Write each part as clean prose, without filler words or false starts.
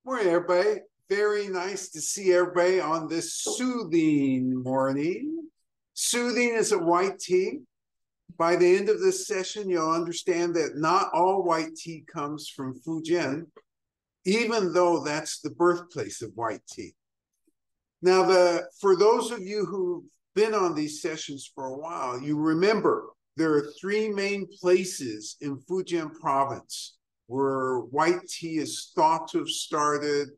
Morning, everybody. Very nice to see everybody on this soothing morning. Soothing is a white tea. By the end of this session, you'll understand that not all white tea comes from Fujian, even though that's the birthplace of white tea. Now, for those of you who've been on these sessions for a while, you remember there are three main places in Fujian province where white tea is thought to have started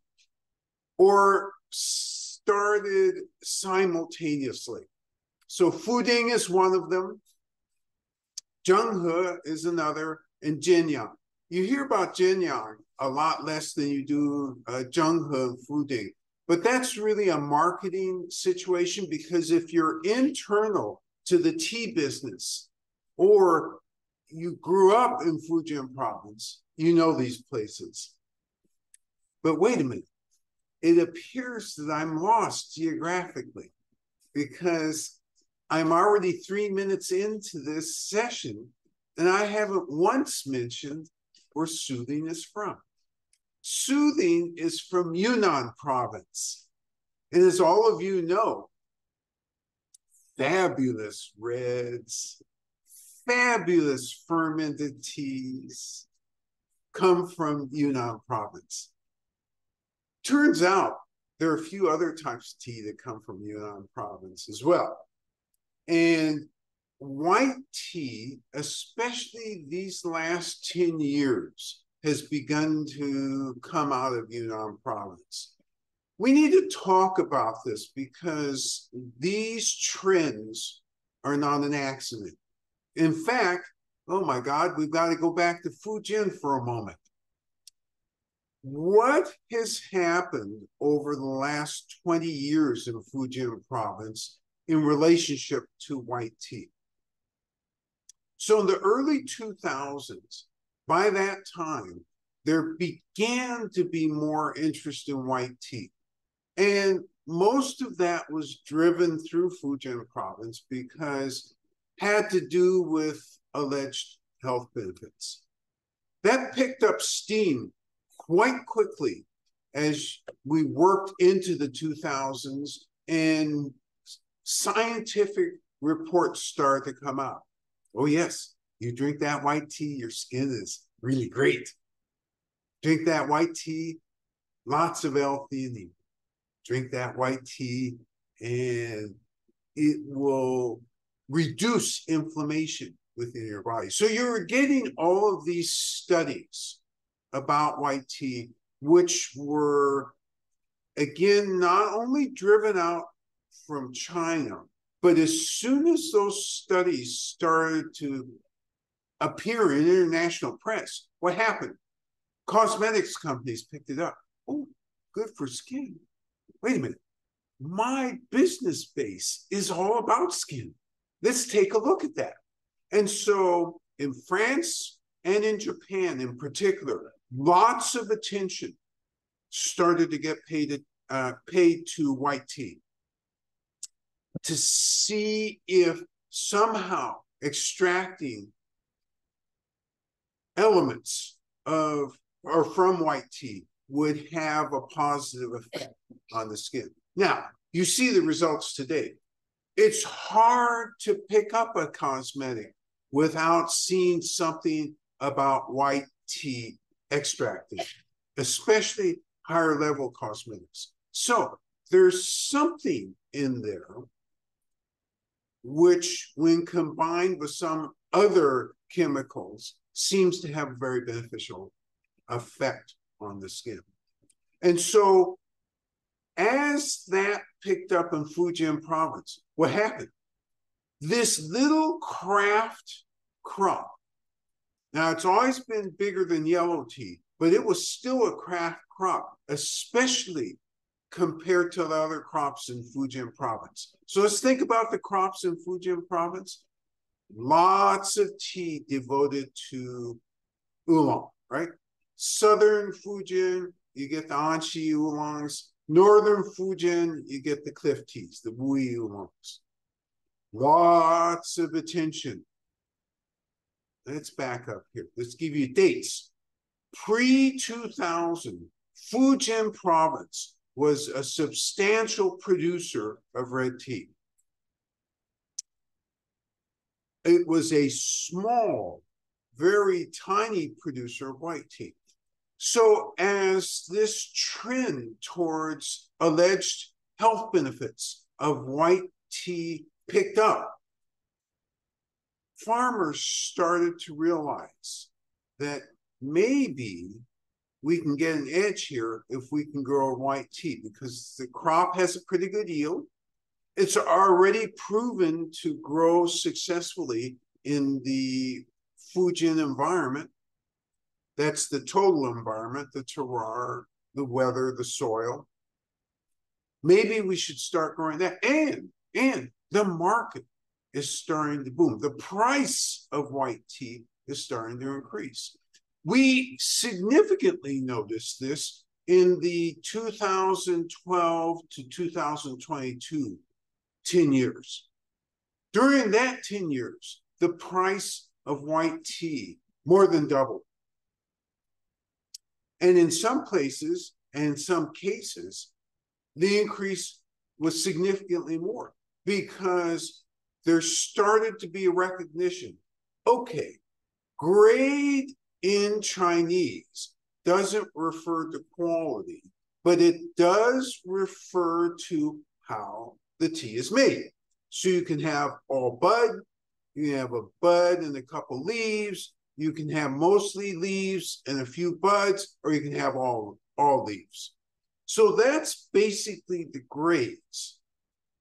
or started simultaneously. So Fuding is one of them, Zhenghe is another, and Jinyang. You hear about Jinyang a lot less than you do Zhenghe and Fuding, but that's really a marketing situation, because if you're internal to the tea business or you grew up in Fujian province, you know these places. But wait a minute, it appears that I'm lost geographically, because I'm already 3 minutes into this session and I haven't once mentioned where Soothing is from. Soothing is from Yunnan province. And as all of you know, fabulous reds, fabulous fermented teas come from Yunnan province. Turns out there are a few other types of tea that come from Yunnan province as well. And white tea, especially these last 10 years, has begun to come out of Yunnan province. We need to talk about this because these trends are not an accident. In fact, oh my God, we've got to go back to Fujian for a moment. What has happened over the last 20 years in Fujian province in relationship to white tea? So in the early 2000s, by that time, there began to be more interest in white tea. And most of that was driven through Fujian province because it had to do with alleged health benefits. That picked up steam quite quickly as we worked into the 2000s and scientific reports started to come out. Oh yes, you drink that white tea, your skin is really great. Drink that white tea, lots of L-theanine. Drink that white tea and it will reduce inflammation within your body. So you're getting all of these studies about white tea, which were, again, not only driven out from China, but as soon as those studies started to appear in international press, what happened? Cosmetics companies picked it up. Oh, good for skin. Wait a minute. My business base is all about skin. Let's take a look at that. And so in France and in Japan in particular, lots of attention started to get paid to white tea to see if somehow extracting elements of or from white tea would have a positive effect on the skin. Now, you see the results today. It's hard to pick up a cosmetic without seeing something about white tea extracting, especially higher level cosmetics. So there's something in there which, when combined with some other chemicals, seems to have a very beneficial effect on the skin. And so as that picked up in Fujian province, what happened? This little craft crop, now it's always been bigger than yellow tea, but it was still a craft crop, especially compared to the other crops in Fujian province. So let's think about the crops in Fujian province. Lots of tea devoted to oolong, right? Southern Fujian, you get the Anshi oolongs. Northern Fujian, you get the cliff teas, the Wui oolongs. Lots of attention. Let's back up here. Let's give you dates. Pre-2000, Fujian province was a substantial producer of red tea. It was a small, very tiny producer of white tea. So as this trend towards alleged health benefits of white tea picked up, farmers started to realize that maybe we can get an edge here if we can grow white tea, because the crop has a pretty good yield. It's already proven to grow successfully in the Fujian environment. That's the total environment, the terroir, the weather, the soil. Maybe we should start growing that. And the market is starting to boom. The price of white tea is starting to increase. We significantly noticed this in the 2012 to 2022 10 years. During that 10 years, the price of white tea more than doubled. And in some places, and in some cases, the increase was significantly more, because there started to be a recognition. Okay, grade in Chinese doesn't refer to quality, but it does refer to how the tea is made. So you can have all bud, you can have a bud and a couple leaves, you can have mostly leaves and a few buds, or you can have all leaves. So that's basically the grades.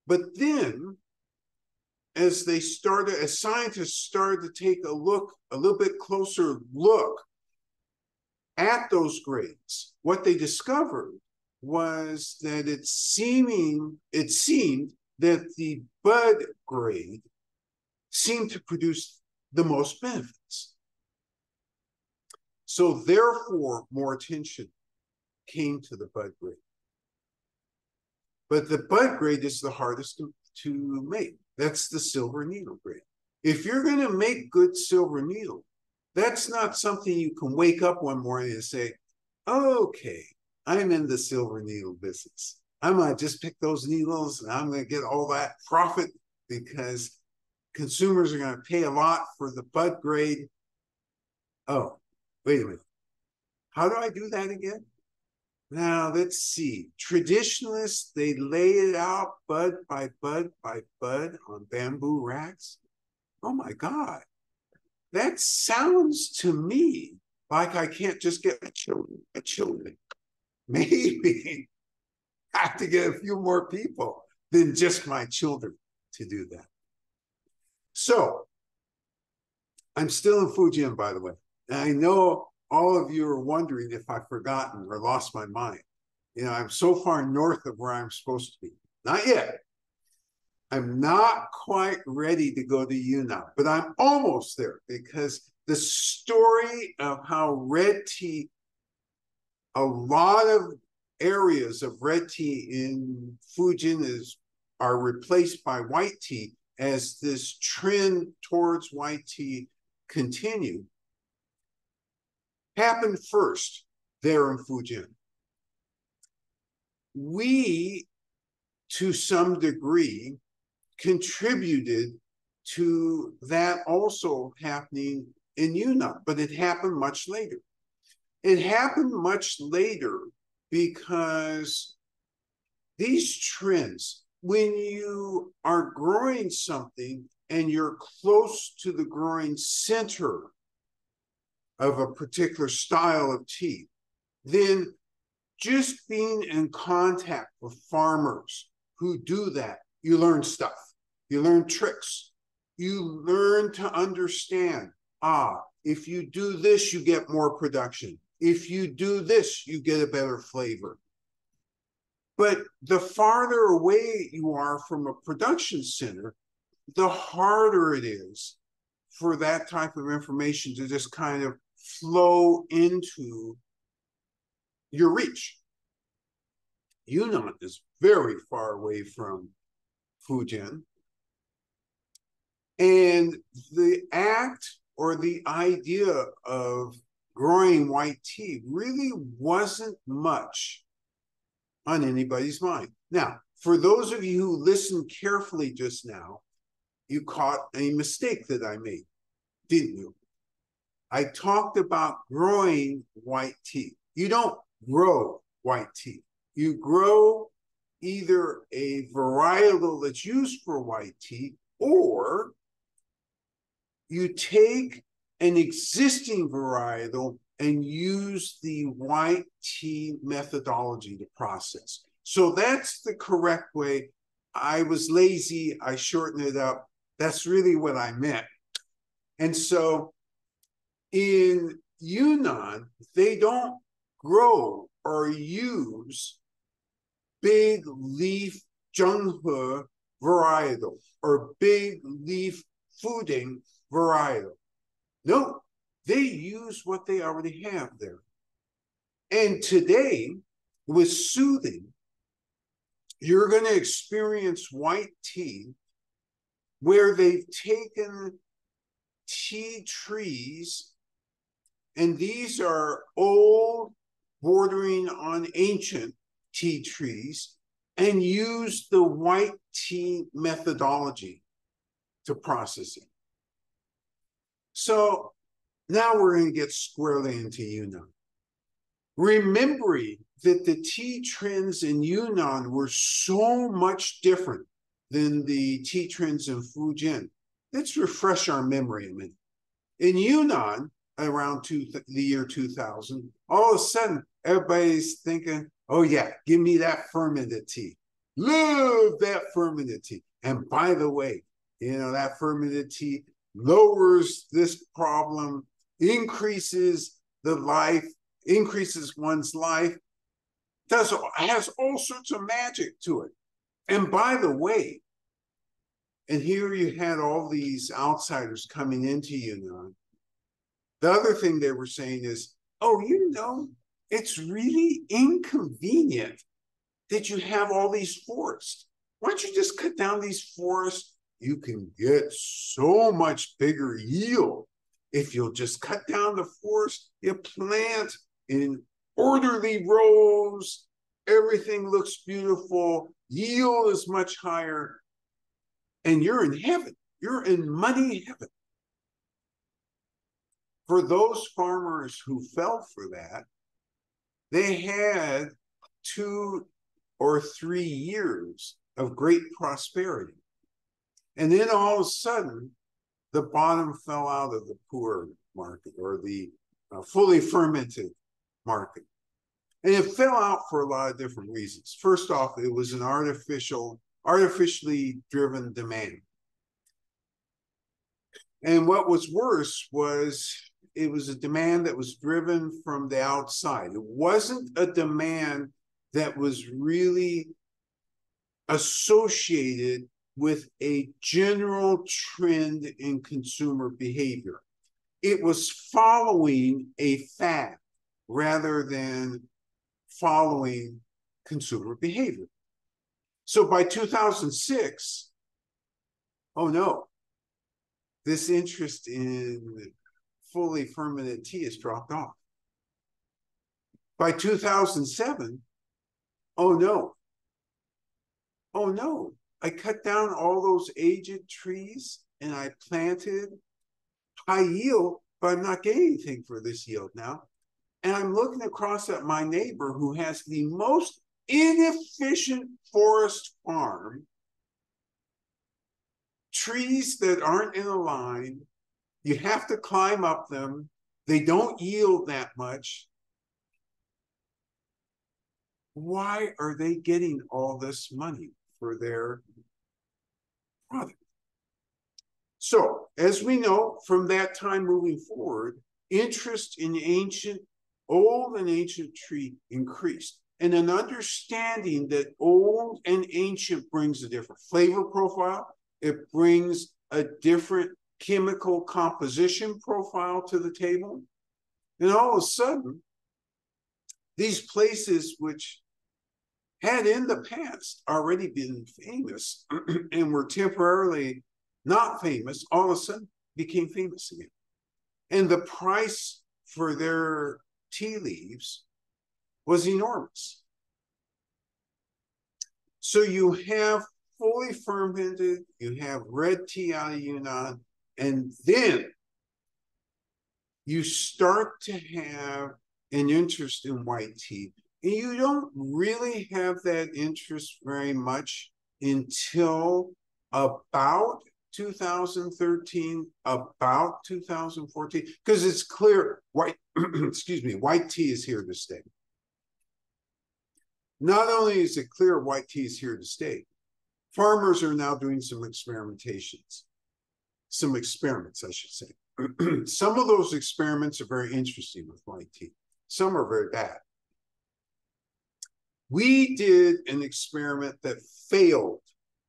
But then, as scientists started to take a little bit closer look at those grades, what they discovered was that it seemed that the bud grade seemed to produce the most benefits. So therefore, more attention came to the bud grade. But the bud grade is the hardest to make. That's the silver needle grade. If you're going to make good silver needle, that's not something you can wake up one morning and say, okay, I'm in the silver needle business. I'm going to just pick those needles and I'm going to get all that profit because consumers are going to pay a lot for the bud grade. Oh, wait a minute. How do I do that again? Now, let's see. Traditionalists, they lay it out bud by bud by bud on bamboo racks. Oh my God. That sounds to me like I can't just get a children. Maybe I have to get a few more people than just my children to do that. So, I'm still in Fujian, by the way. And I know all of you are wondering if I've forgotten or lost my mind. You know, I'm so far north of where I'm supposed to be. Not yet. I'm not quite ready to go to Yunnan, but I'm almost there, because the story of how red tea, a lot of areas of red tea in Fujian are replaced by white tea as this trend towards white tea continued, happened first there in Fujian. We, to some degree, contributed to that also happening in Yunnan, but it happened much later. It happened much later because these trends, when you are growing something and you're close to the growing center of a particular style of tea, then just being in contact with farmers who do that, you learn stuff. You learn tricks. You learn to understand, if you do this, you get more production. If you do this, you get a better flavor. But the farther away you are from a production center, the harder it is for that type of information to just kind of flow into your reach. Yunnan is very far away from Fujian. And the act or the idea of growing white tea really wasn't much on anybody's mind. Now, for those of you who listened carefully just now, you caught a mistake that I made, didn't you? I talked about growing white tea. You don't grow white tea. You grow either a varietal that's used for white tea, or you take an existing varietal and use the white tea methodology to process. So that's the correct way. I was lazy, I shortened it up. That's really what I meant. And so in Yunnan, they don't grow or use big leaf zhenghe varietal or big leaf fuding varietal. No, they use what they already have there. And today, with soothing, you're going to experience white tea where they've taken tea trees, and these are old, bordering on ancient tea trees, and use the white tea methodology to process it. So now we're going to get squarely into Yunnan. Remembering that the tea trends in Yunnan were so much different than the tea trends in Fujian. Let's refresh our memory a minute. In Yunnan, around the year 2000, all of a sudden, everybody's thinking, oh yeah, give me that fermented tea. Love that fermented tea. And by the way, you know, that fermented tea lowers this problem, increases the life, increases one's life, has all sorts of magic to it. And by the way, and here you had all these outsiders coming into Yunnan. The other thing they were saying is, oh, you know, it's really inconvenient that you have all these forests. Why don't you just cut down these forests? You can get so much bigger yield if you'll just cut down the forest, you plant in orderly rows, everything looks beautiful, yield is much higher, and you're in heaven. You're in money heaven. For those farmers who fell for that, they had 2 or 3 years of great prosperity. And then all of a sudden, the bottom fell out of the poor market, or the fully fermented market. And it fell out for a lot of different reasons. First off, it was an artificially driven demand. And what was worse was it was a demand that was driven from the outside. It wasn't a demand that was really associated with a general trend in consumer behavior. It was following a fad rather than following consumer behavior. So by 2006, oh no, this interest in fully fermented tea has dropped off. By 2007, oh no, I cut down all those aged trees and I planted high yield, but I'm not getting anything for this yield now. And I'm looking across at my neighbor who has the most inefficient forest farm, trees that aren't in a line, you have to climb up them, they don't yield that much. Why are they getting all this money for their product? So, as we know, from that time moving forward, interest in old and ancient tree increased. And an understanding that old and ancient brings a different flavor profile, it brings a different chemical composition profile to the table. And all of a sudden, these places which had in the past already been famous and were temporarily not famous, all of a sudden became famous again. And the price for their tea leaves was enormous. So you have fully fermented, you have red tea out of Yunnan, and then you start to have an interest in white tea. And you don't really have that interest very much until about 2013, about 2014, because it's clear white, excuse me, white tea is here to stay. Not only is it clear white tea is here to stay, farmers are now doing some experimentations, some experiments, I should say. Some of those experiments are very interesting with white tea. Some are very bad. We did an experiment that failed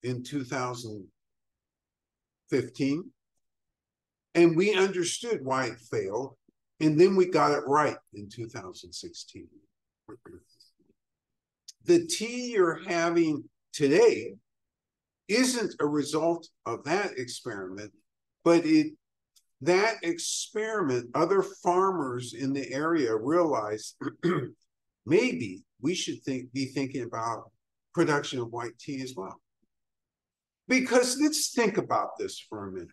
in 2015, and we understood why it failed, and then we got it right in 2016. The tea you're having today isn't a result of that experiment, but that experiment, other farmers in the area realized maybe we should be thinking about production of white tea as well. Because let's think about this for a minute.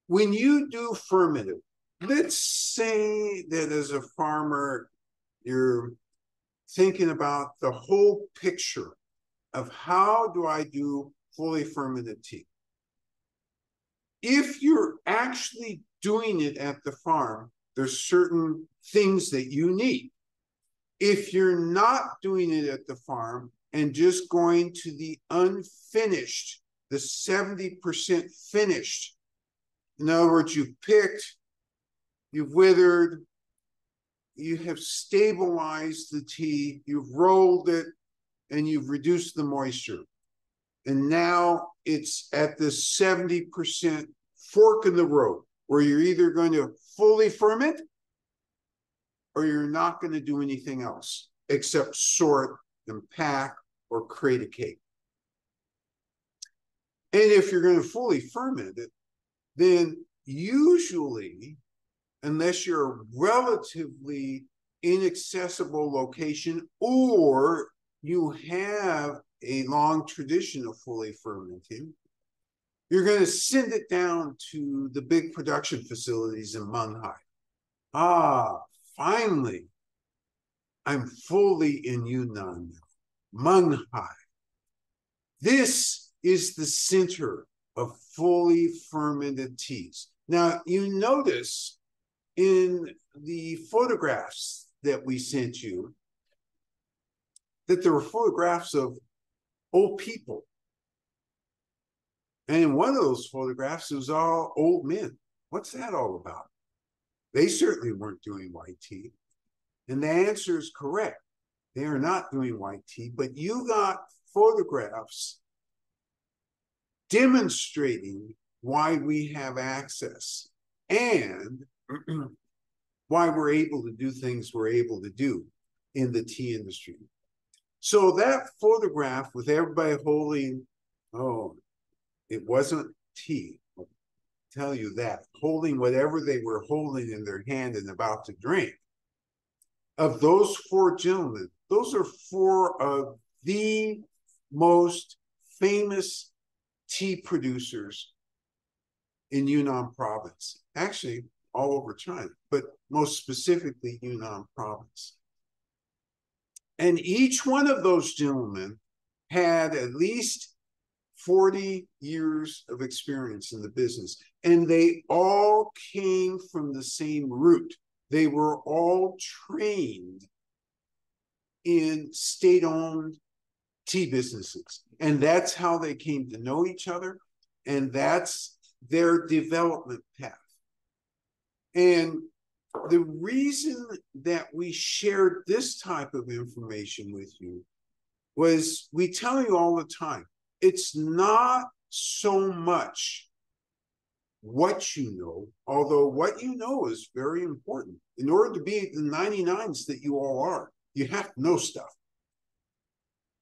When you do fermented, let's say that as a farmer, you're thinking about the whole picture of how do I do fully fermented tea. If you're actually doing it at the farm, there's certain things that you need. If you're not doing it at the farm and just going to the unfinished, the 70% finished, in other words, you've picked, you've withered, you have stabilized the tea, you've rolled it, and you've reduced the moisture. And now it's at this 70% fork in the road where you're either going to fully ferment or you're not going to do anything else except sort and pack or create a cake. And if you're going to fully ferment it, then usually, unless you're a relatively inaccessible location or you have a long tradition of fully fermenting, you're going to send it down to the big production facilities in Manhai. Finally, I'm fully in Yunnan now. Manhai. This is the center of fully fermented teas. Now, you notice in the photographs that we sent you that there were photographs of old people. And in one of those photographs, it was all old men. What's that all about? They certainly weren't doing white tea. And the answer is correct. They are not doing white tea, but you got photographs demonstrating why we have access and why we're able to do things we're able to do in the tea industry. So that photograph with everybody holding, it wasn't tea, I'll tell you that, holding whatever they were holding in their hand and about to drink. Of those four gentlemen, those are four of the most famous tea producers in Yunnan province. Actually, all over China, but most specifically Yunnan province. And each one of those gentlemen had at least 40 years of experience in the business. And they all came from the same root. They were all trained in state-owned tea businesses. And that's how they came to know each other. And that's their development path. And the reason that we shared this type of information with you was we tell you all the time, it's not so much what you know, although what you know is very important. In order to be the 99s that you all are, you have to know stuff.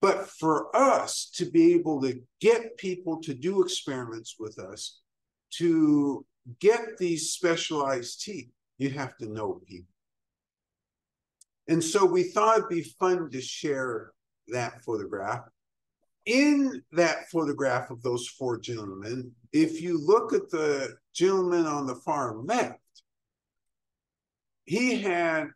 But for us to be able to get people to do experiments with us, to get these specialized tea, you have to know people. And so we thought it'd be fun to share that photograph. In that photograph of those four gentlemen, if you look at the gentleman on the far left, he had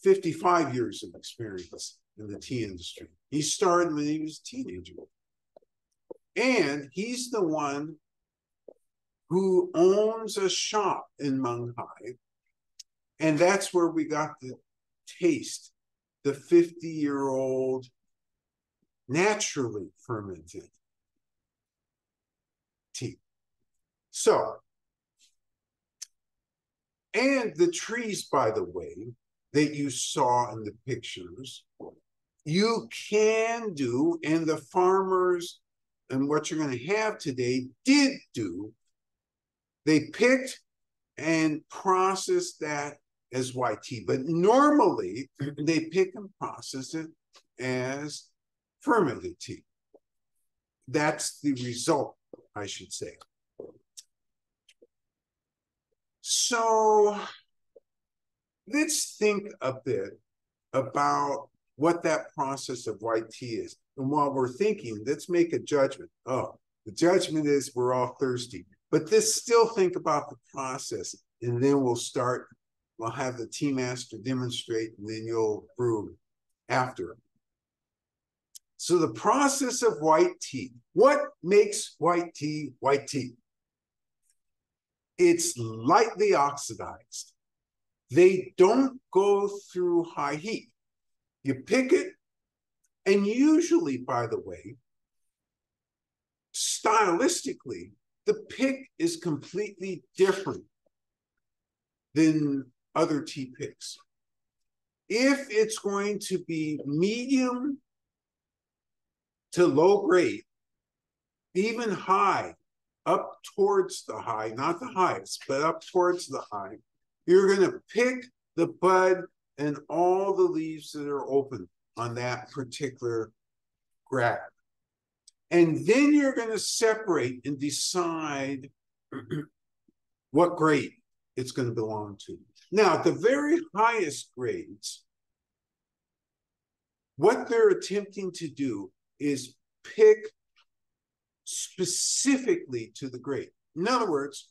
55 years of experience in the tea industry. He started when he was a teenager. And he's the one who owns a shop in Munghai. And that's where we got to taste the 50-year-old naturally fermented tea. So, and the trees, by the way, that you saw in the pictures, you can do, and the farmers and what you're going to have today did do, they picked and processed that as white tea. But normally, they pick and process it as fermented tea. That's the result, I should say. So let's think a bit about what that process of white tea is. And while we're thinking, let's make a judgment. Oh, the judgment is we're all thirsty. But let's still think about the process, and then we'll have the tea master demonstrate, and then you'll brew after. So the process of white tea. What makes white tea white tea? It's lightly oxidized. They don't go through high heat. You pick it, and usually, by the way, stylistically, the pick is completely different than other tea picks. If it's going to be medium to low grade, even high, up towards the high, not the highest, but up towards the high, you're going to pick the bud and all the leaves that are open on that particular grab. And then you're going to separate and decide what grade it's going to belong to. Now, the very highest grades, what they're attempting to do is pick specifically to the grade. In other words,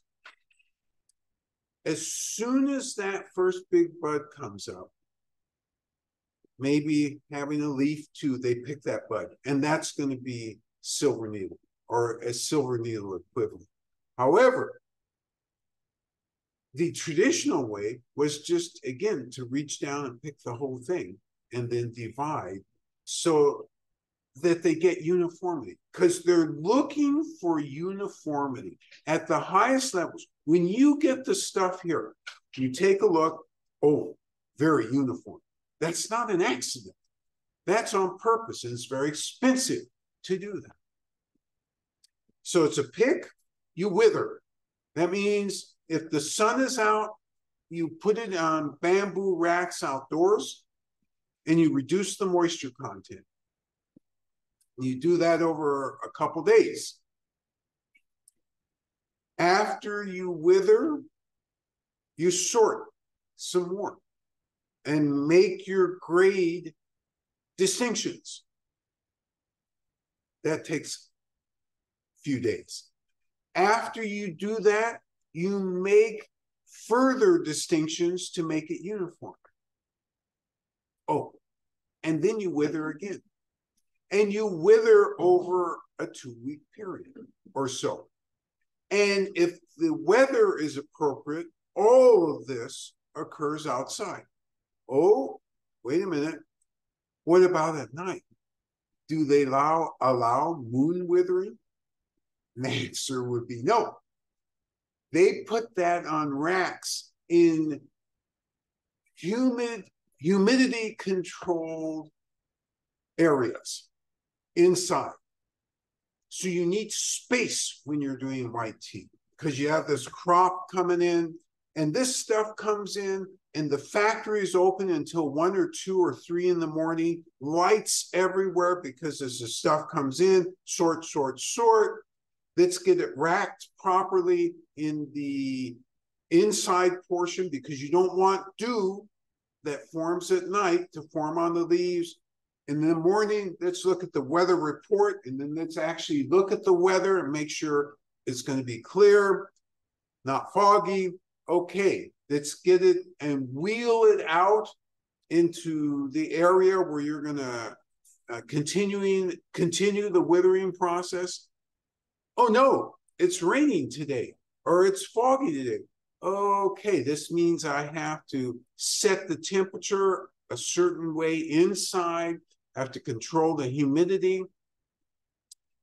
as soon as that first big bud comes up, maybe having a leaf too, they pick that bud, and that's going to be silver needle or a silver needle equivalent. However, the traditional way was just, again, to reach down and pick the whole thing and then divide so that they get uniformity, because they're looking for uniformity at the highest levels. When you get the stuff here, you take a look, oh, very uniform. That's not an accident. That's on purpose, and it's very expensive to do that. So it's a pick, you wither. That means if the sun is out, you put it on bamboo racks outdoors, and you reduce the moisture content. You do that over a couple days. After you wither, you sort some more and make your grade distinctions. That takes a few days. After you do that, you make further distinctions to make it uniform. Oh, and then you wither again. And you wither over a 2-week period or so. And if the weather is appropriate, all of this occurs outside. Oh, wait a minute. What about at night? Do they allow moon withering? The answer would be no. They put that on racks in humidity controlled areas inside. So you need space when you're doing white tea, because you have this crop coming in, and this stuff comes in, and the factory is open until 1 or 2 or 3 in the morning, lights everywhere, because as the stuff comes in, sort. Let's get it racked properly in the inside portion because you don't want dew that forms at night to form on the leaves. In the morning, let's look at the weather report, and then let's actually look at the weather and make sure it's going to be clear, not foggy. Okay, let's get it and wheel it out into the area where you're going to continue the withering process. Oh no, it's raining today, or it's foggy today. Okay, this means I have to set the temperature a certain way inside, have to control the humidity.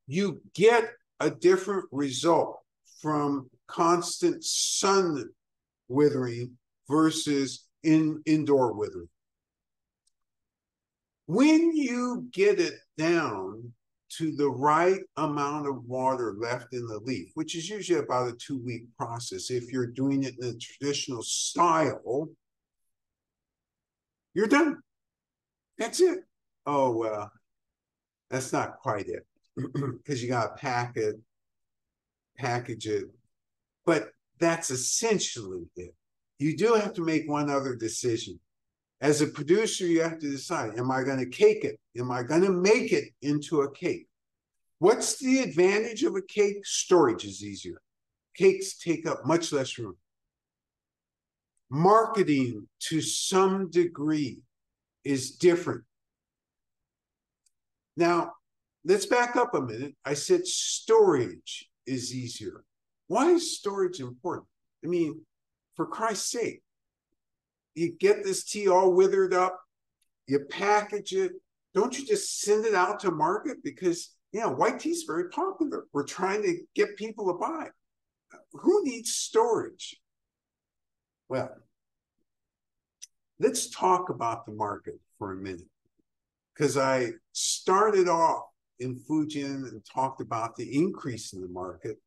You get a different result from constant sun withering versus indoor withering. When you get it down to the right amount of water left in the leaf, which is usually about a 2-week process, if you're doing it in a traditional style, you're done. That's it. Oh, well, that's not quite it because you got to package it. But that's essentially it. You do have to make one other decision. As a producer, you have to decide, am I going to cake it? Am I going to make it into a cake? What's the advantage of a cake? Storage is easier. Cakes take up much less room. Marketing, to some degree, is different. Now, let's back up a minute. I said storage is easier. Why is storage important? I mean, for Christ's sake, you get this tea all withered up, you package it. Don't you just send it out to market? Because, you know, white tea is very popular. We're trying to get people to buy. Who needs storage? Well, let's talk about the market for a minute. Because I started off in Fujian and talked about the increase in the market.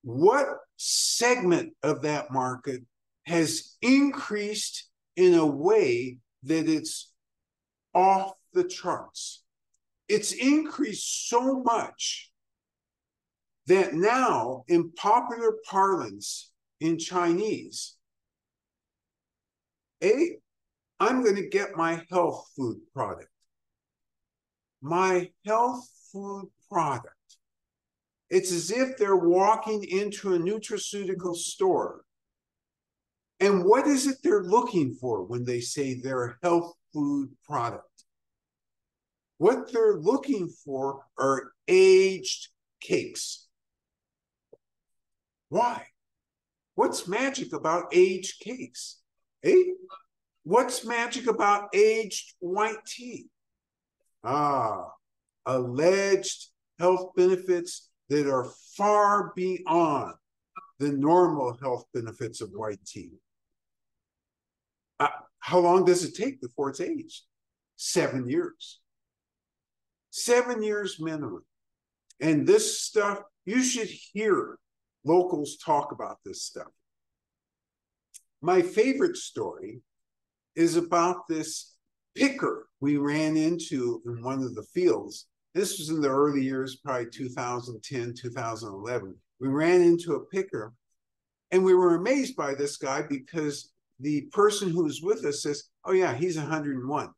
What segment of that market has increased in a way that it's off the charts? It's increased so much that now, in popular parlance in Chinese, I'm going to get my health food product. My health food product. It's as if they're walking into a nutraceutical store. And what is it they're looking for when they say their health food product? What they're looking for are aged cakes. Why? What's magic about aged cakes? What's magic about aged white tea? Alleged health benefits that are far beyond the normal health benefits of white tea. How long does it take before it's aged? 7 years. 7 years minimum. And this stuff, you should hear locals talk about this stuff. My favorite story is about this picker we ran into in one of the fields. This was in the early years, probably 2010, 2011. We ran into a picker, and we were amazed by this guy because the person who was with us says, oh yeah, he's 101.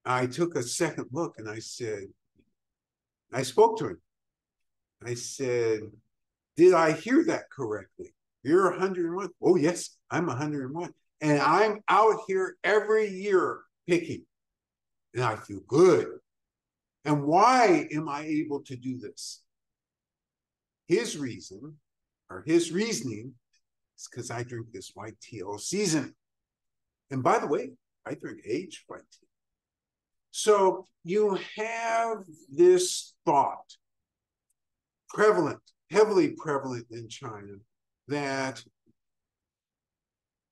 I took a second look and I spoke to him. I said, did I hear that correctly? You're 101? Oh yes, I'm 101. And I'm out here every year picking. And I feel good. And why am I able to do this? His reason, or his reasoning, is because I drink this white tea all season. And by the way, I drink aged white tea. So you have this thought prevalent, heavily prevalent in China, that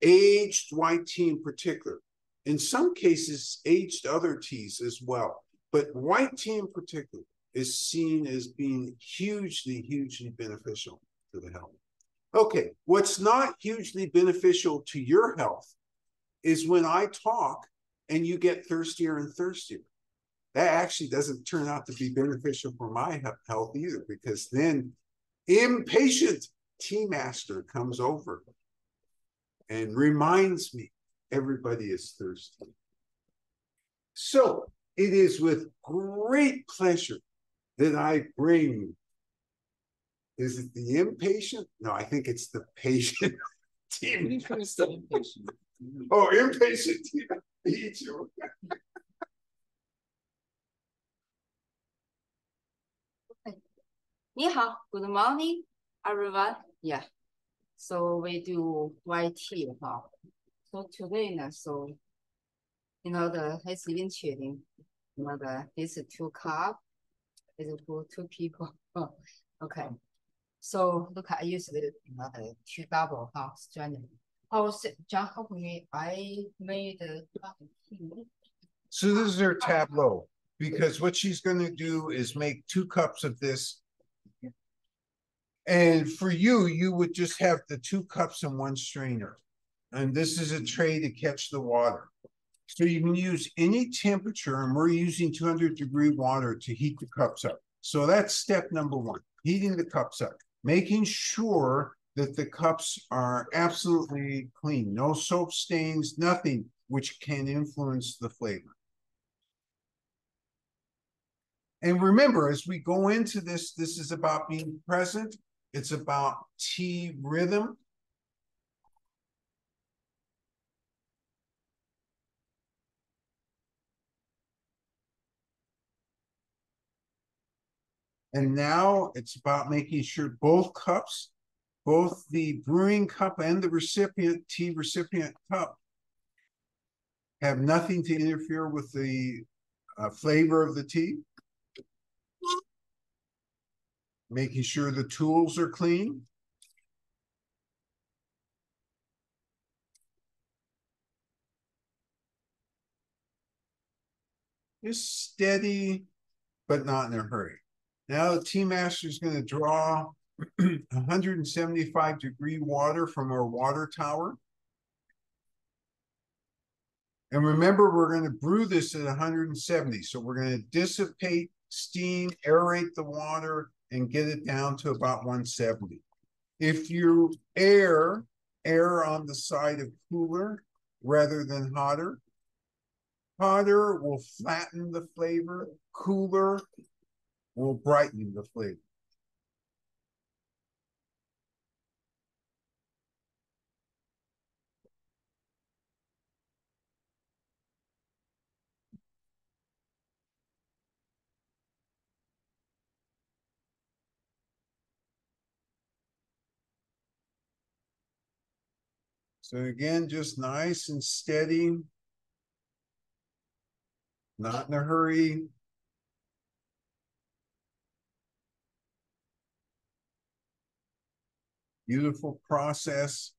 aged white tea in particular, in some cases, aged other teas as well, but white tea in particular is seen as being hugely, hugely beneficial to the health. Okay, what's not hugely beneficial to your health is when I talk and you get thirstier and thirstier. That actually doesn't turn out to be beneficial for my health either, because then Impatient tea master comes over and reminds me everybody is thirsty. So it is with great pleasure that I bring, is it the impatient? No, I think it's the patient tea master. Oh, impatient tea master. 你好, good morning, everyone. Yeah. So we do white tea, huh? So today, it's even chilling. This 2 cup is for 2 people. Okay. So look, I use the 2 double, strand. Oh, John, hopefully I made tea. So this is her tableau, because what she's going to do is make 2 cups of this. And for you, you would just have the 2 cups and 1 strainer. And this is a tray to catch the water. So you can use any temperature, and we're using 200-degree water to heat the cups up. So that's step number 1, heating the cups up, making sure that the cups are absolutely clean, no soap stains, nothing which can influence the flavor. And remember, as we go into this, this is about being present. It's about tea rhythm. And now it's about making sure both cups, both the brewing cup and the recipient, tea recipient cup, have nothing to interfere with the flavor of the tea. Making sure the tools are clean. Just steady, but not in a hurry. Now the tea master is going to draw 175-degree water from our water tower. And remember, we're going to brew this at 170. So we're going to dissipate steam, aerate the water, and get it down to about 170. If you err on the side of cooler rather than hotter. Hotter will flatten the flavor. Cooler will brighten the flavor. So again, just nice and steady. Not in a hurry. Beautiful process.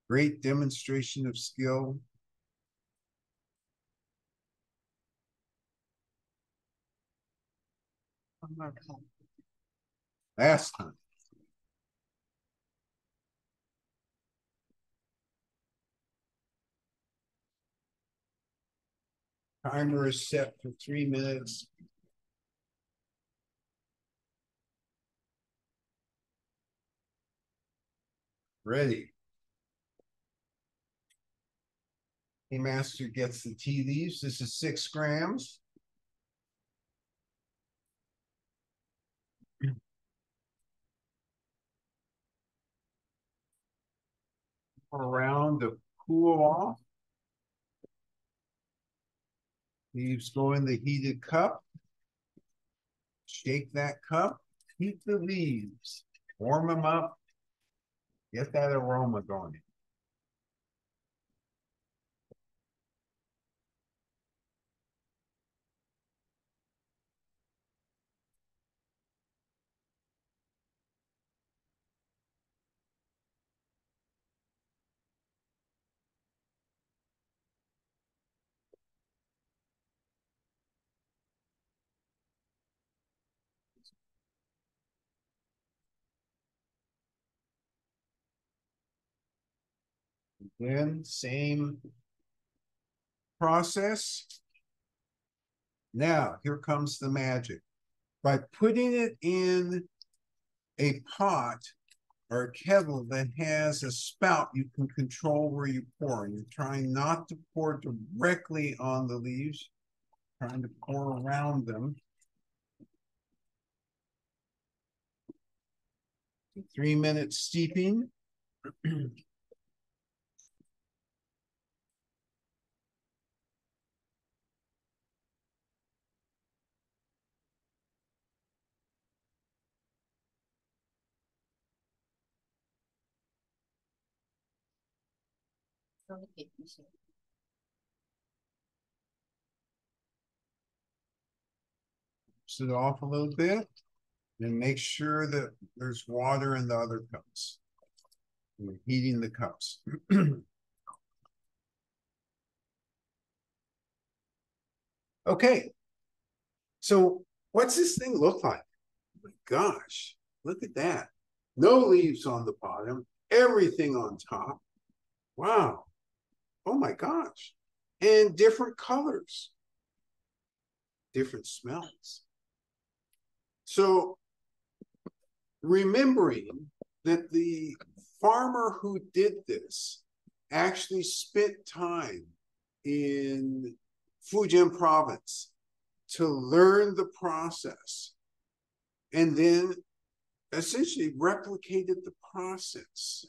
Great demonstration of skill. One more cup. Last time. Timer is set for 3 minutes. Ready. Tea master gets the tea leaves. This is 6 grams. Around to cool off. Leaves go in the heated cup. Shake that cup. Heat the leaves. Warm them up. Get that aroma going. Again, same process. Now, here comes the magic. By putting it in a pot or a kettle that has a spout, you can control where you pour. And you're trying not to pour directly on the leaves, trying to pour around them. 3 minutes steeping. Sit it off a little bit and make sure that there's water in the other cups. We're heating the cups. Okay, so what's this thing look like? Oh my gosh, look at that. No leaves on the bottom, everything on top. Wow. Oh my gosh. And different colors, different smells. So remembering that the farmer who did this actually spent time in Fujian province to learn the process and then essentially replicated the process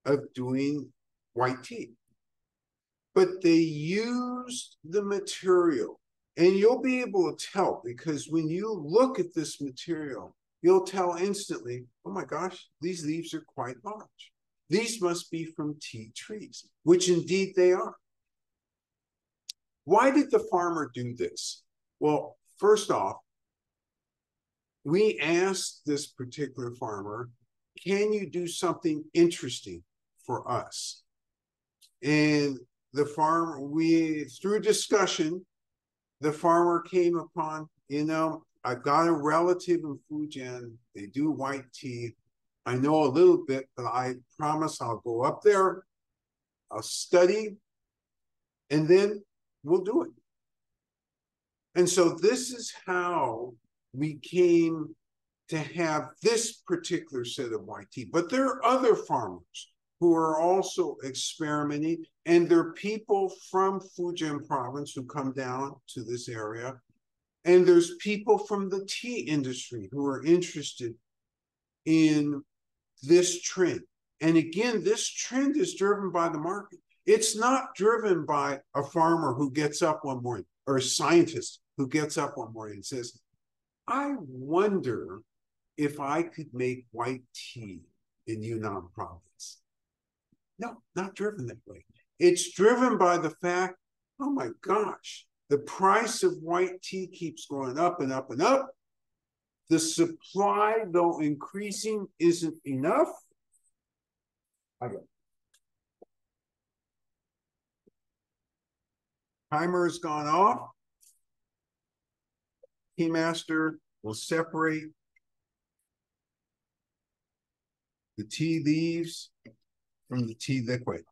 of doing white tea. But they used the material, and you'll be able to tell because when you look at this material, you'll tell instantly, oh my gosh, these leaves are quite large. These must be from tea trees, which indeed they are. Why did the farmer do this? Well, first off, we asked this particular farmer, can you do something interesting for us? And the farmer, through discussion, the farmer came upon, I've got a relative in Fujian. They do white tea. I know a little bit, but I promise I'll go up there, I'll study, and then we'll do it. And so this is how we came to have this particular set of white tea. But there are other farmers who are also experimenting, and there are people from Fujian province who come down to this area. And there's people from the tea industry who are interested in this trend. And again, this trend is driven by the market. It's not driven by a farmer who gets up one morning or a scientist who gets up one morning and says, I wonder if I could make white tea in Yunnan province. No, not driven that way. It's driven by the fact, oh my gosh, the price of white tea keeps going up and up and up. The supply, though increasing, isn't enough. Timer has gone off. Tea master will separate the tea leaves from the tea liquid.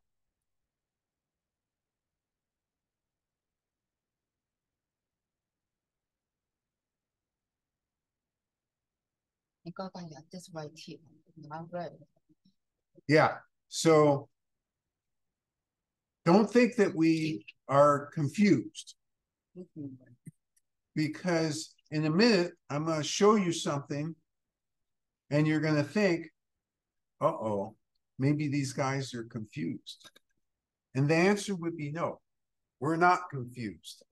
This white tea, not red. Yeah, so don't think that we are confused because in a minute, I'm going to show you something and you're going to think, uh-oh, maybe these guys are confused. And the answer would be no, we're not confused.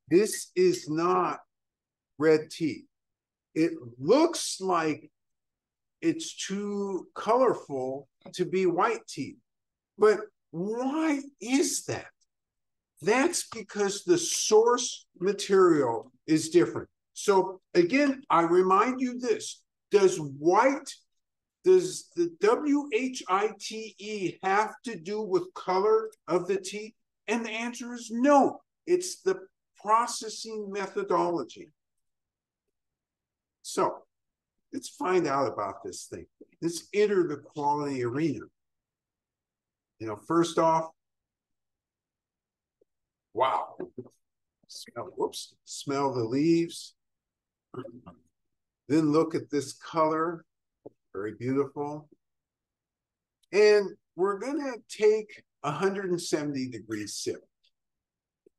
This is not red tea. It looks like it's too colorful to be white tea. But why is that? That's because the source material is different. So again, I remind you this, does the WHITE have to do with color of the tea? And the answer is no, it's the processing methodology. So let's find out about this thing. Let's enter the quality arena. You know, first off, wow. Smell the leaves. Then look at this color, very beautiful. And we're gonna take 170-degree sip.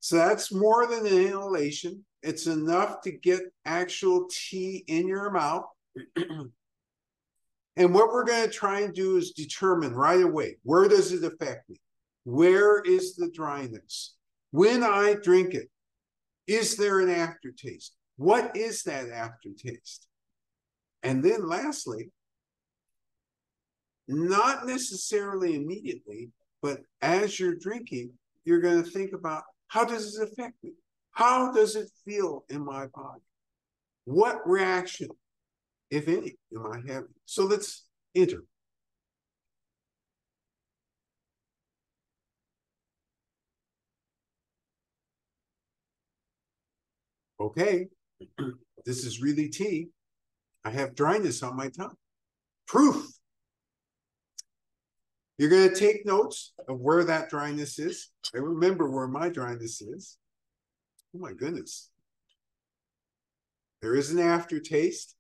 So that's more than an inhalation. It's enough to get actual tea in your mouth. And what we're going to try and do is determine right away, where does it affect me? Where is the dryness? When I drink it, is there an aftertaste? What is that aftertaste? And then lastly, not necessarily immediately, but as you're drinking, you're going to think about, how does it affect me? How does it feel in my body? What reaction, if any, am I having? So let's enter. Okay, this is really tea. I have dryness on my tongue. Proof. You're going to take notes of where that dryness is. I remember where my dryness is. Oh my goodness. There is an aftertaste.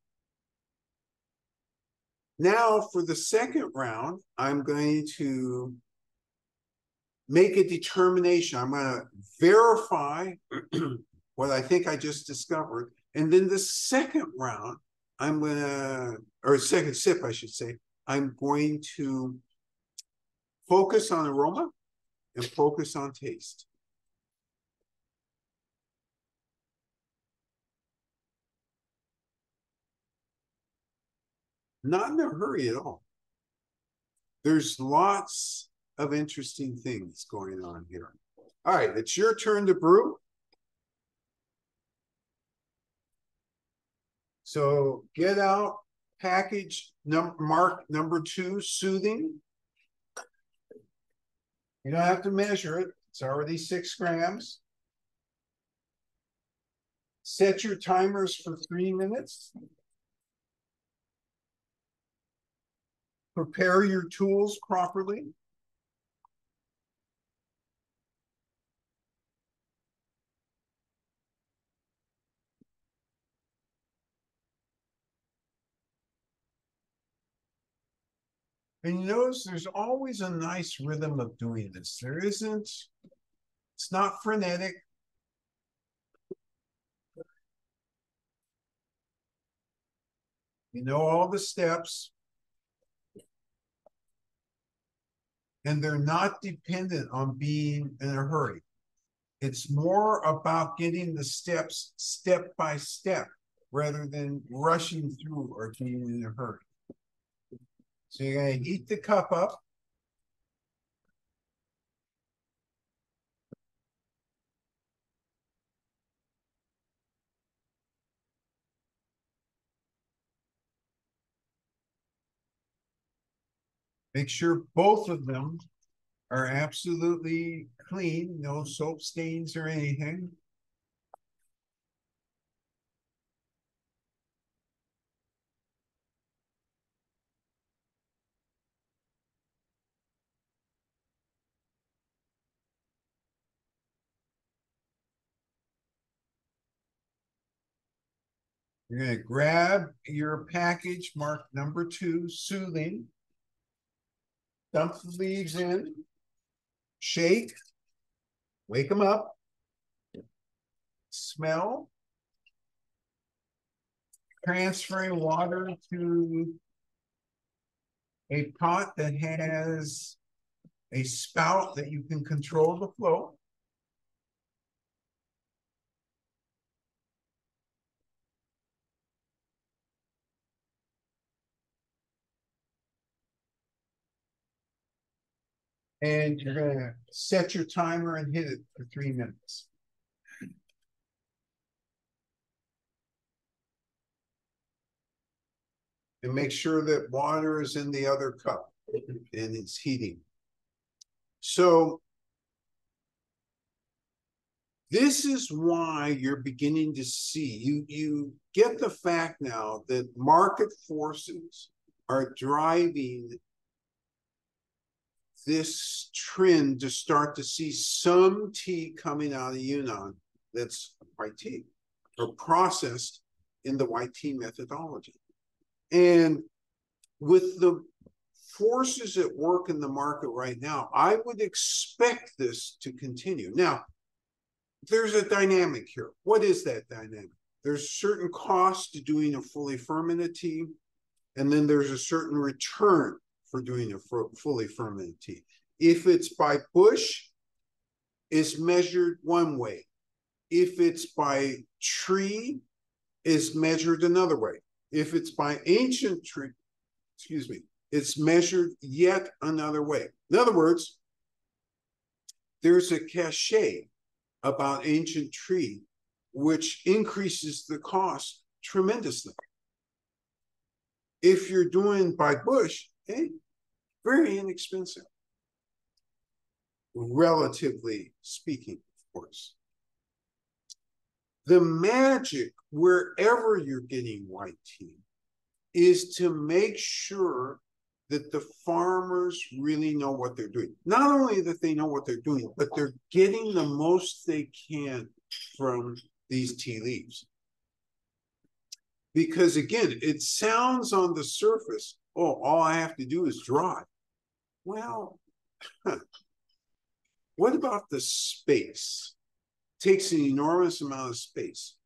Now for the second round, I'm going to make a determination. I'm going to verify what I think I just discovered. And then the second round, I'm going to, or second sip, I should say, I'm going to focus on aroma and focus on taste. Not in a hurry at all. There's lots of interesting things going on here. All right, it's your turn to brew. So get out package mark number 2, soothing. You don't have to measure it. It's already 6 grams. Set your timers for 3 minutes. Prepare your tools properly. And you notice there's always a nice rhythm of doing this. There isn't, it's not frenetic. You know all the steps. And they're not dependent on being in a hurry. It's more about getting the steps step by step rather than rushing through or being in a hurry. So you're going to heat the cup up. Make sure both of them are absolutely clean, no soap stains or anything. You're going to grab your package marked number 2, soothing. Dump the leaves in. Shake. Wake them up. Smell. Transferring water to a pot that has a spout that you can control the flow. And you're going to set your timer and hit it for 3 minutes. And make sure that water is in the other cup and it's heating. So this is why you're beginning to see, you get the fact now that market forces are driving this trend to start to see some tea coming out of Yunnan that's white tea or processed in the white tea methodology. And with the forces at work in the market right now, I would expect this to continue. Now, there's a dynamic here. What is that dynamic? There's certain cost to doing a fully fermented tea, and then there's a certain return for doing a fully fermented tea. If it's by bush, it's measured one way. If it's by tree, it's measured another way. If it's by ancient tree, excuse me, it's measured yet another way. In other words, there's a cachet about ancient tree, which increases the cost tremendously. If you're doing by bush, hey, very inexpensive, relatively speaking, of course. The magic, wherever you're getting white tea, is to make sure that the farmers really know what they're doing. Not only that they know what they're doing, but they're getting the most they can from these tea leaves. Because again, it sounds on the surface, oh, all I have to do is dry. Well, what about the space? It takes an enormous amount of space.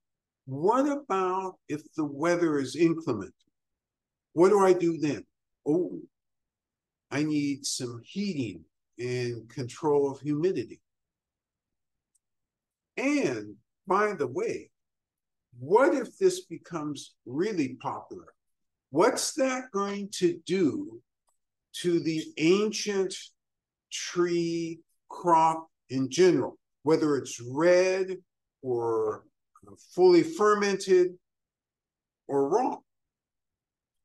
What about if the weather is inclement? What do I do then? Oh, I need some heating and control of humidity. And by the way, what if this becomes really popular? What's that going to do to the ancient tree crop in general, whether it's red or fully fermented or raw?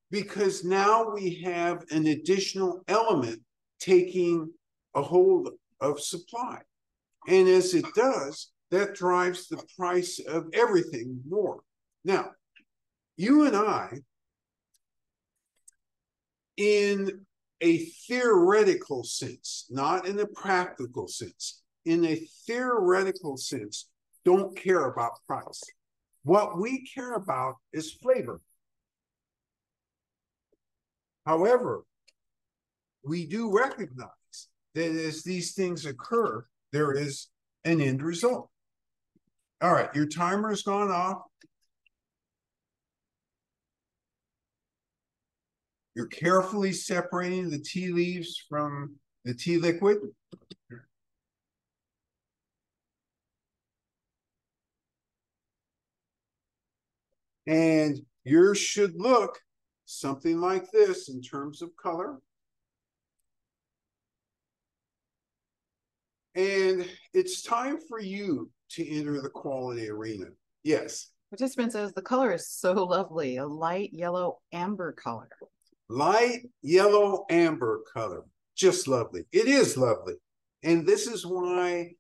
Because now we have an additional element taking a hold of supply. And as it does, that drives the price of everything more. Now, you and I, in a theoretical sense, not in a practical sense, in a theoretical sense, don't care about price. What we care about is flavor. However, we do recognize that as these things occur, there is an end result. All right, your timer has gone off. You're carefully separating the tea leaves from the tea liquid. And yours should look something like this in terms of color. And it's time for you to enter the quality arena. Yes. Participant says the color is so lovely, a light yellow amber color. Light yellow amber color, just lovely. It is lovely. And this is why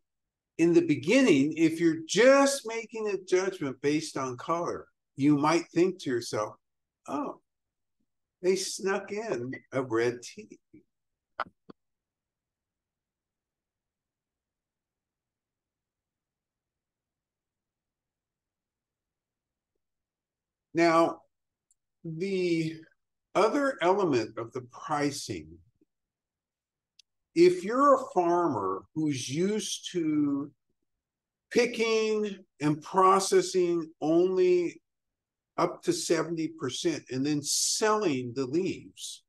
in the beginning, if you're just making a judgment based on color, you might think to yourself, oh, they snuck in a red tea. Now, the other element of the pricing, if you're a farmer who's used to picking and processing only up to 70% and then selling the leaves,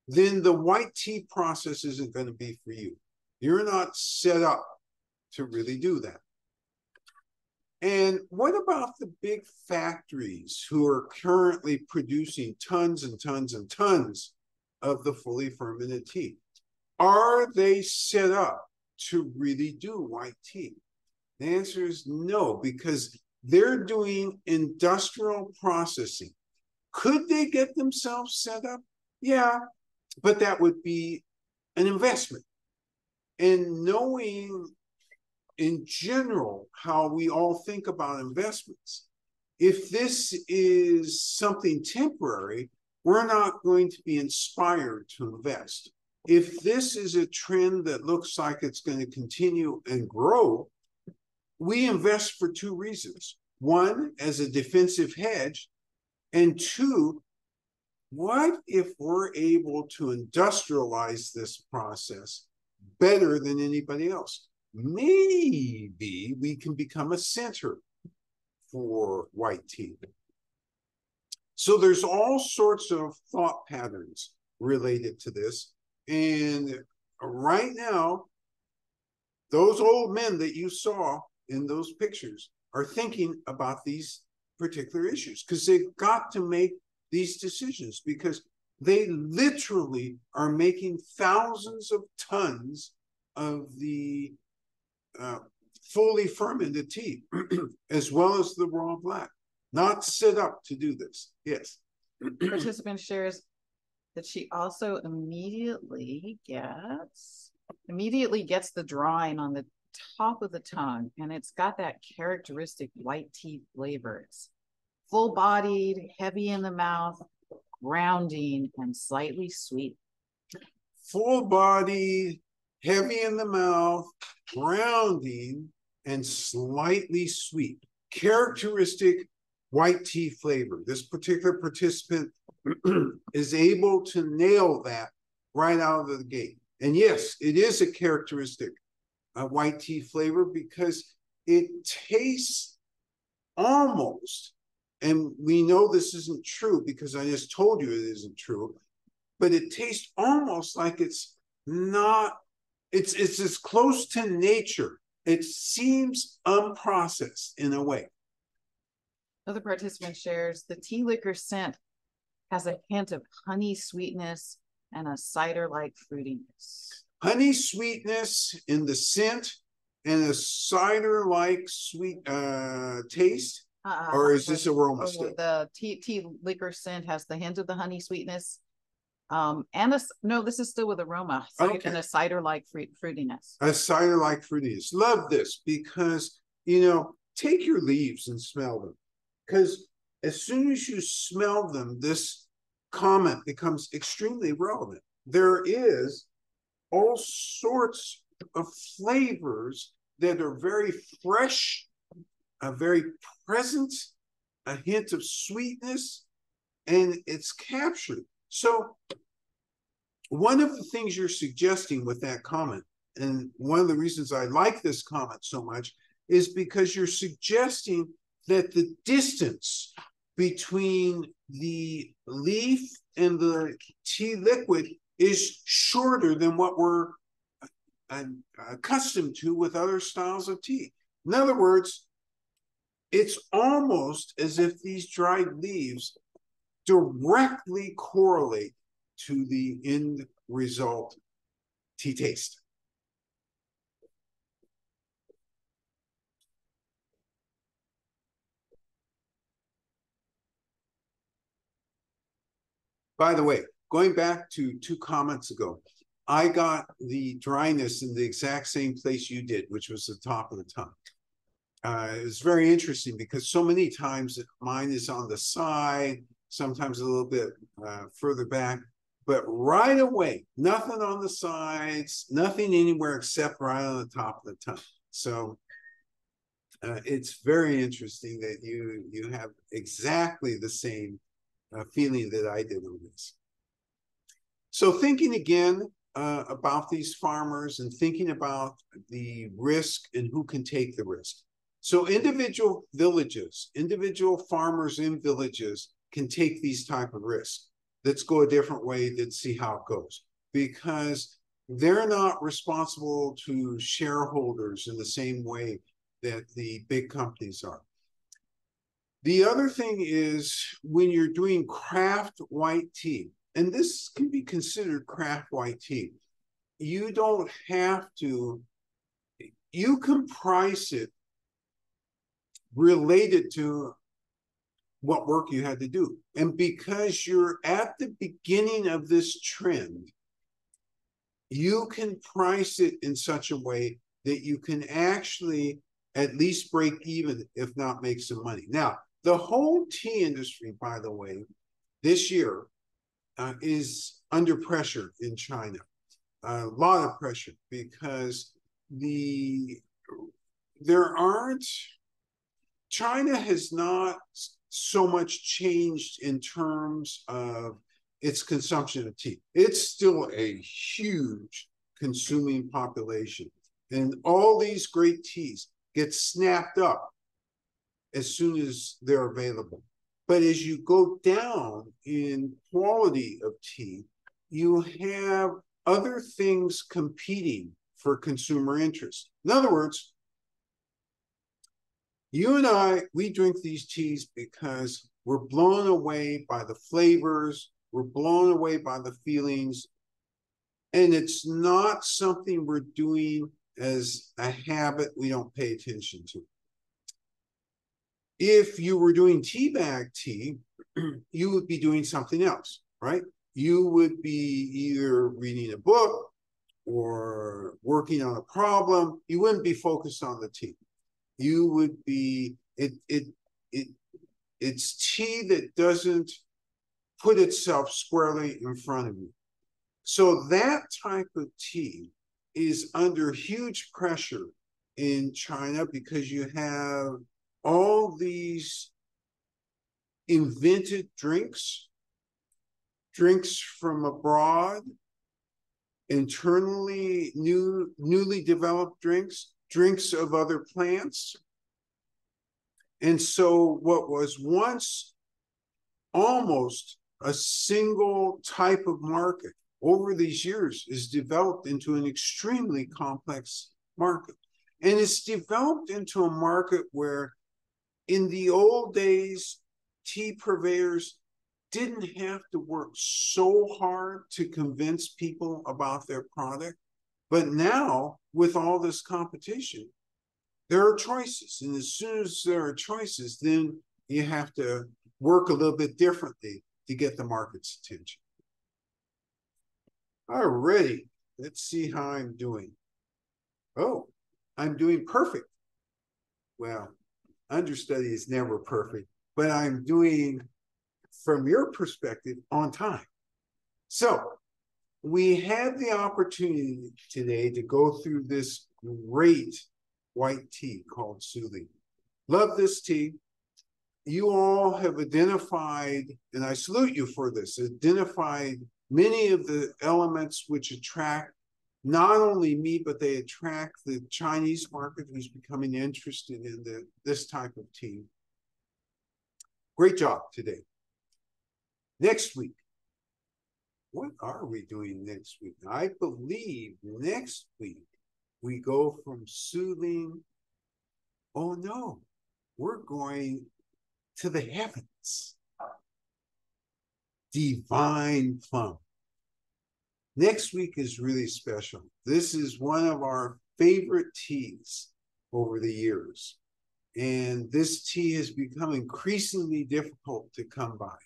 then the white tea process isn't going to be for you. You're not set up to really do that. And what about the big factories who are currently producing tons and tons and tons of the fully fermented tea? Are they set up to really do white tea? The answer is no, because they're doing industrial processing. Could they get themselves set up? Yeah, but that would be an investment. And knowing in general how we all think about investments, if this is something temporary, we're not going to be inspired to invest. if this is a trend that looks like it's going to continue and grow, we invest for two reasons. One, as a defensive hedge, and two, what if we're able to industrialize this process better than anybody else? Maybe we can become a center for white tea. So there's all sorts of thought patterns related to this. And right now, those old men that you saw in those pictures are thinking about these particular issues because they've got to make these decisions because they literally are making thousands of tons of the fully fermented tea, as well as the raw black, not set up to do this. Yes. Participant shares that she also immediately gets the drawing on the top of the tongue, and it's got that characteristic white tea flavor. It's full-bodied, heavy in the mouth, grounding, and slightly sweet. Full-bodied, heavy in the mouth, grounding, and slightly sweet. Characteristic white tea flavor. This particular participant is able to nail that right out of the gate. And yes, it is a characteristic white tea flavor because it tastes almost, and we know this isn't true because I just told you it isn't true, but it tastes almost like it's not, it's as close to nature. It seems unprocessed in a way. Another participant shares the tea liquor scent has a hint of honey sweetness and a cider-like fruitiness. Honey sweetness in the scent and a cider-like sweet taste, or is this aroma still? The tea liquor scent has the hint of the honey sweetness, no, this is still with aroma, and a cider-like fruitiness. A cider-like fruitiness. Love this because, take your leaves and smell them. Because as soon as you smell them, this comment becomes extremely relevant. There is all sorts of flavors that are very fresh, very present, a hint of sweetness, and it's captured. So one of the things you're suggesting with that comment, and one of the reasons I like this comment so much, is because you're suggesting that the distance between the leaf and the tea liquid is shorter than what we're accustomed to with other styles of tea. In other words, it's almost as if these dried leaves directly correlate to the end result tea taste. By the way, going back to 2 comments ago, I got the dryness in the exact same place you did, which was the top of the tongue. It was very interesting because so many times mine is on the side, sometimes a little bit further back, but right away, nothing on the sides, nothing anywhere except right on the top of the tongue. So it's very interesting that you have exactly the same feeling that I did on this. So thinking again about these farmers and thinking about the risk and who can take the risk. So individual villages, individual farmers in villages can take these type of risks. Let's go a different way to see how it goes, because they're not responsible to shareholders in the same way that the big companies are. The other thing is when you're doing craft white tea, and this can be considered craft white tea, you don't have to, you can price it related to what work you had to do. And because you're at the beginning of this trend, you can price it in such a way that you can actually at least break even, if not make some money. Now, the whole tea industry, by the way, this year is under pressure in China. a lot of pressure because there aren't, China has not so much changed in terms of its consumption of tea. It's still a huge consuming population. And all these great teas get snapped up as soon as they're available. But as you go down in quality of tea, you have other things competing for consumer interest. In other words, you and I, we drink these teas because we're blown away by the flavors, we're blown away by the feelings, and it's not something we're doing as a habit we don't pay attention to. If you were doing tea bag tea, you would be doing something else, right? You would be either reading a book or working on a problem. You wouldn't be focused on the tea. You would be, it's tea that doesn't put itself squarely in front of you. So that type of tea is under huge pressure in China because you have all these invented drinks from abroad, internally newly developed drinks of other plants. And so what was once almost a single type of market over these years is developed into an extremely complex market. And it's developed into a market where in the old days, tea purveyors didn't have to work so hard to convince people about their product. But now, with all this competition, there are choices. And as soon as there are choices, then you have to work a little bit differently to get the market's attention. All righty, let's see how I'm doing. Oh, I'm doing perfect. Well, understudy is never perfect, but I'm doing, from your perspective, on time. So we had the opportunity today to go through this great white tea called Sophie. Love this tea. You all have identified, and I salute you for this, identified many of the elements which attract not only me, but they attract the Chinese market who's becoming interested in this type of tea. Great job today. Next week, what are we doing next week? I believe next week we go from soothing, oh no, we're going to the heavens. Divine plum. Next week is really special. This is one of our favorite teas over the years. And this tea has become increasingly difficult to come by.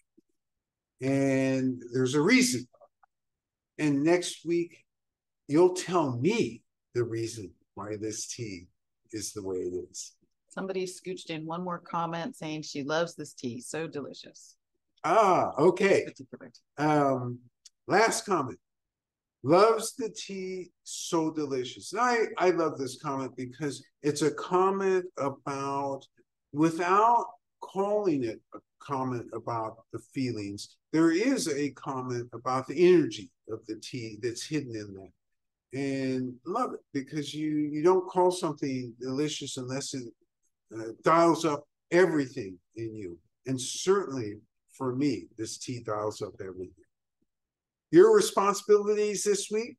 And there's a reason. And next week, you'll tell me the reason why this tea is the way it is. Somebody scooched in one more comment saying she loves this tea. So delicious. Ah, okay. Last comment. Loves the tea, so delicious. And I love this comment because it's a comment about, without calling it a comment about the feelings, there is a comment about the energy of the tea that's hidden in that. And love it because you don't call something delicious unless it dials up everything in you. And certainly for me, this tea dials up everything. Your responsibilities this week,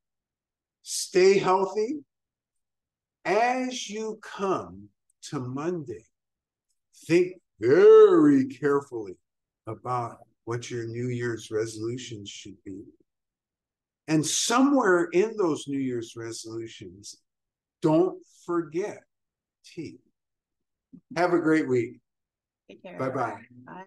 stay healthy. As you come to Monday, think very carefully about what your New Year's resolutions should be. And somewhere in those New Year's resolutions, don't forget tea. Have a great week. Take care. Bye-bye. Bye.